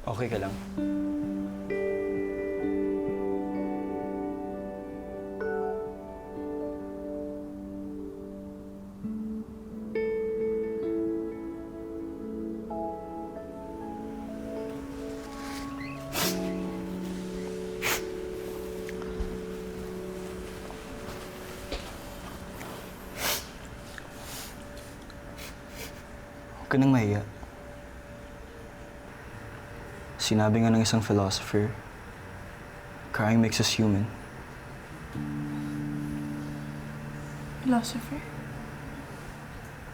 Okay ka lang? Huwag ka nang mahiya. Sinabi nga ng isang philosopher, crying makes us human. Philosopher?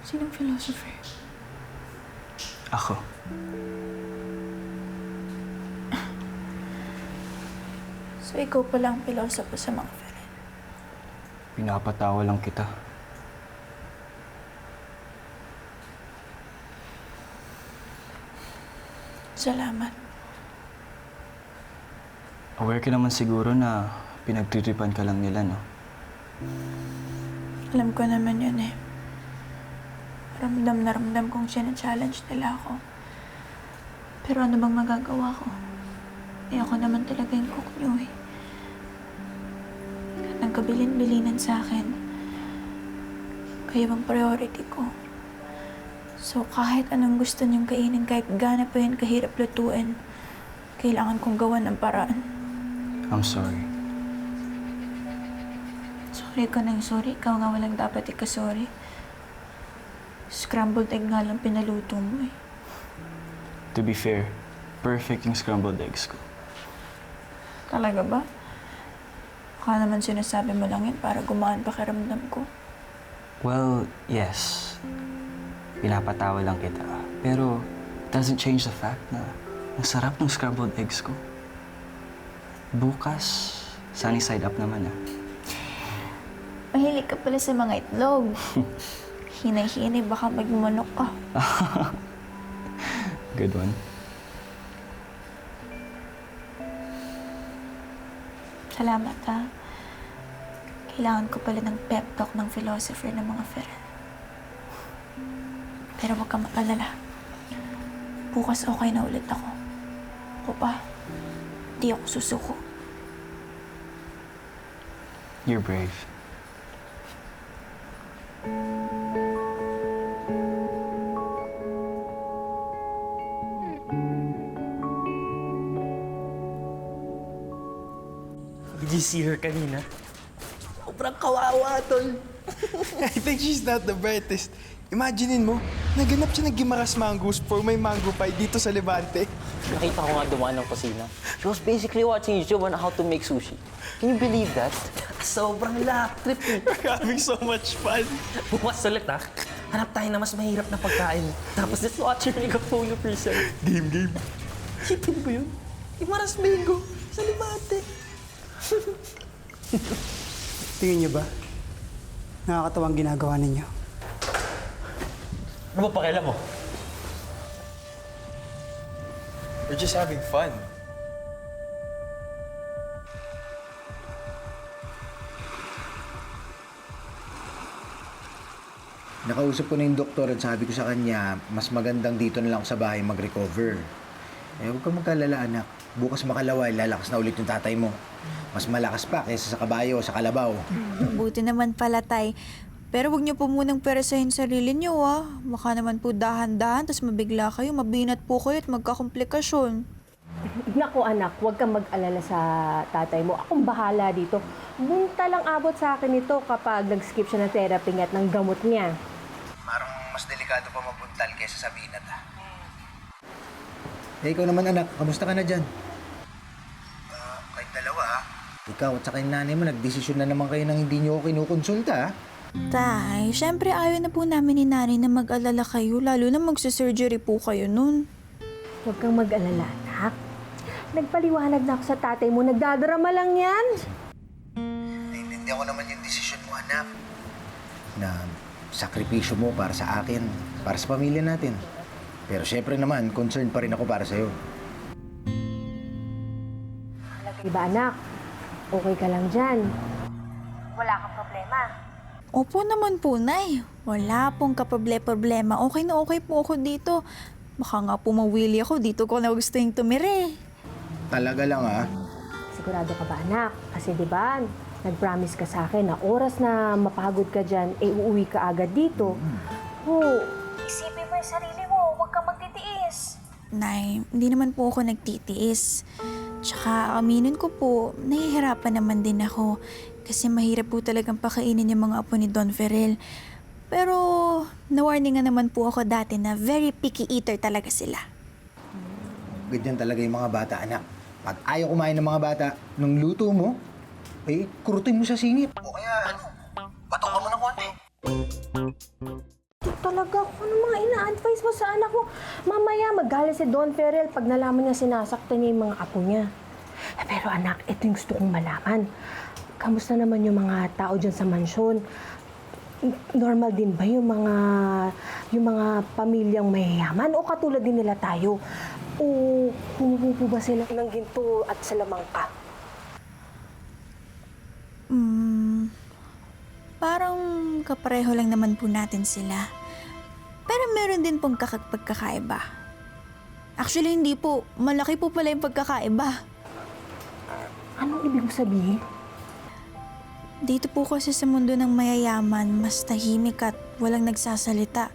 Sinong philosopher? Ako. So, ikaw pala ang philosopher sa mga friend. Pinapatawa lang kita. Salamat. Aware ka naman siguro na pinagtritripan ka lang nila, no? Alam ko naman yun eh. Ramdam na ramdam kong challenge nila ako. Pero ano bang magagawa ko? Eh ako naman talaga yung cook nyo eh. At ang kabilin-bilinan sa akin, kayo ang priority ko. So kahit anong gusto niyong kainin, kahit gaano pa yun kahirap lutuin, kailangan kong gawan ng paraan. I'm sorry. Sorry ka nang sorry. Ikaw nga walang dapat ikasorry. Scrambled egg nga lang pinaluto mo eh. To be fair, perfect yung scrambled eggs ko. Talaga ba? Baka naman sinasabi mo lang yun para gumaan pakiramdam ko. Well, yes. Pinapatawa lang kita. Pero, it doesn't change the fact na ang sarap ng scrambled eggs ko. Bukas, sunny side up naman ah. Mahilig ka pala sa mga itlog. Hinay-hinay, baka magmanok ka. Good one. Salamat ha. Kailangan ko pala ng pep talk ng philosopher ng mga friend. Pero huwag kang mag-alala. Bukas okay na ulit ako. Ako pa, di ako susuko. You're brave. Did you see her kanina? Sobrang kawawa, tol. I think she's not the brightest. Imaginein mo, naganap siya ng Gimaras Mangoes for may mango pie dito sa Levante. Nakita ko nga dumaan ng kusina. She was basically watching YouTube on how to make sushi. Can you believe that? Sobrang lap trip eh. We're having so much fun. Bukas ulit ha. Hanap tayo na mas mahirap na pagkain. Tapos let's watch her make a phone of herself. Game. Hipin mo yun? Imaras Mango sa Levante. Tingin niyo ba? Nakakatawang ginagawa ninyo. Ano ba pakialam mo? We're just having fun. Nakausap ko na yung doktor at sabi ko sa kanya, mas magandang dito na lang sa bahay mag-recover. Eh, huwag kang magkalala, anak. Bukas makalaway, lalakas na ulit yung tatay mo. Mas malakas pa kaysa sa kabayo o sa kalabaw. Buti naman pala, Tay. Pero huwag niyo po munang peresahin sarili niyo, ah. Baka naman po dahan-dahan, tapos mabigla kayo, mabinat po kayo at magkakomplikasyon. Naku anak, huwag kang mag-alala sa tatay mo. Akong bahala dito. Bunta lang abot sa akin ito kapag nag-skip siya ng therapy at ng gamot niya. Parang mas delikado pa mabuntal kaysa sa binat, ha? Eh, ikaw naman, anak. Kamusta ka na dyan? Kahit dalawa, ha? Ikaw at saka yung nanay mo, nagdesisyon na naman kayo nang hindi niyo ako kinukonsulta, ha? Tay, syempre ayaw na po namin ni nanay na mag-alala kayo, lalo na magsa-surgery po kayo nun. Huwag kang mag-alala, anak. Nagpaliwanag na ako sa tatay mo. Nagdadrama lang yan. Naiintindihan ko naman yung desisyon mo, anak. Na sakripisyo mo para sa akin, para sa pamilya natin. Pero syempre naman, concerned pa rin ako para sa'yo. Diba anak? Okay ka lang dyan. Wala kang problema. Opo naman po, Nay. Wala pong kaproblema. Okay na okay po ako dito. Baka nga pumawili ako, dito ko na gusto yung tumire. Talaga lang ah. Sigurado ka ba, anak? Kasi di ba, nag-promise ka sa akin na oras na mapagod ka dyan, uuwi ka agad dito. Oh, isipin mo yung sarili mo, huwag kang magtitiis. Nay, hindi naman po ako nagtitiis. Tsaka aminin ko po, nahihirapan naman din ako. Kasi mahirap po talagang pakainin yung mga apo ni Don Ferrell. Pero na-warningan naman po ako dati na very picky eater talaga sila. Ganyan talaga yung mga bata, anak. Pag ayaw kumain ng mga bata, nung luto mo, eh, kurutin mo sa singit. O kaya, bato ka mo ng konti. Ito talaga, ano mga ina-advise mo sa anak mo? Mamaya magalit si Don Ferrell pag nalaman niya sinasaktan niya yung mga apo niya. Pero anak, ito yung gusto kong malaman. Kamusta naman yung mga tao dyan sa mansyon? Normal din ba yung mga pamilyang mayayaman o katulad din nila tayo? O humuhupo ba sila ng ginto at salamangka? Parang kapareho lang naman po natin sila. Pero meron din pong pagkakaiba. Actually, hindi po. Malaki po pala yung pagkakaiba. Anong ibig mo sabihin? Dito po kasi sa mundo ng mayayaman, mas tahimik at walang nagsasalita.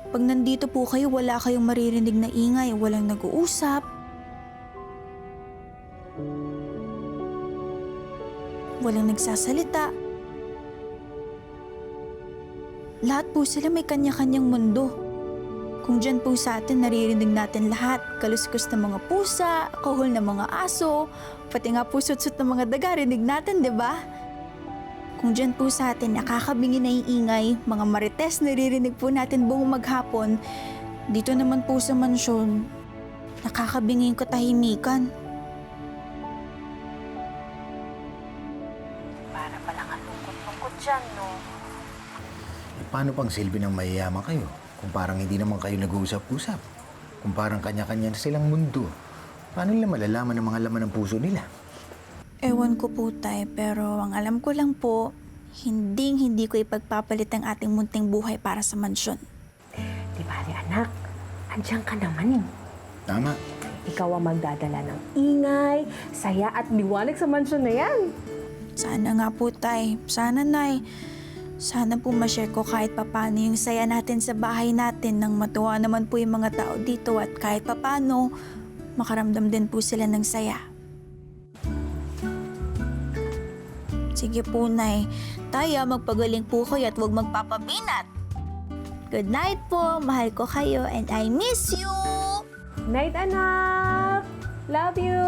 Pag nandito po kayo, wala kayong maririnig na ingay, walang nag-uusap. Walang nagsasalita. Lahat po sila may kanya-kanyang mundo. Kung dyan po sa atin, naririnig natin lahat. Kaluskos ng mga pusa, kahol ng mga aso, pati nga po sut-sut ng mga daga, rinig natin, di ba? Kung dyan po sa atin, nakakabingi na yung ingay, mga marites, naririnig po natin buong maghapon. Dito naman po sa mansyon, nakakabingi yung katahimikan. Para palang lungkot-lungkot dyan, no? Eh, paano pang silbi ng mayayaman kayo? Kung parang hindi naman kayo nag-uusap-usap. Kung parang kanya-kanya na silang mundo. Paano nila malalaman ang mga laman ng puso nila? Ewan ko po, Tay, pero ang alam ko lang po, hindi ko ipagpapalit ang ating munting buhay para sa mansyon. Di ba, anak? Andiyan ka naman eh. Tama. Ikaw ang magdadala ng ingay, saya at liwanag sa mansyon na yan. Sana nga po, Tay. Sana, Nay. Sana po ma-share ko kahit papano yung saya natin sa bahay natin nang matuwa naman po yung mga tao dito at kahit papano, makaramdam din po sila ng saya. Sige po, Nay. Tayo, magpagaling po kayo at huwag magpapabinat. Good night po. Mahal ko kayo and I miss you! Night, anak! Love you!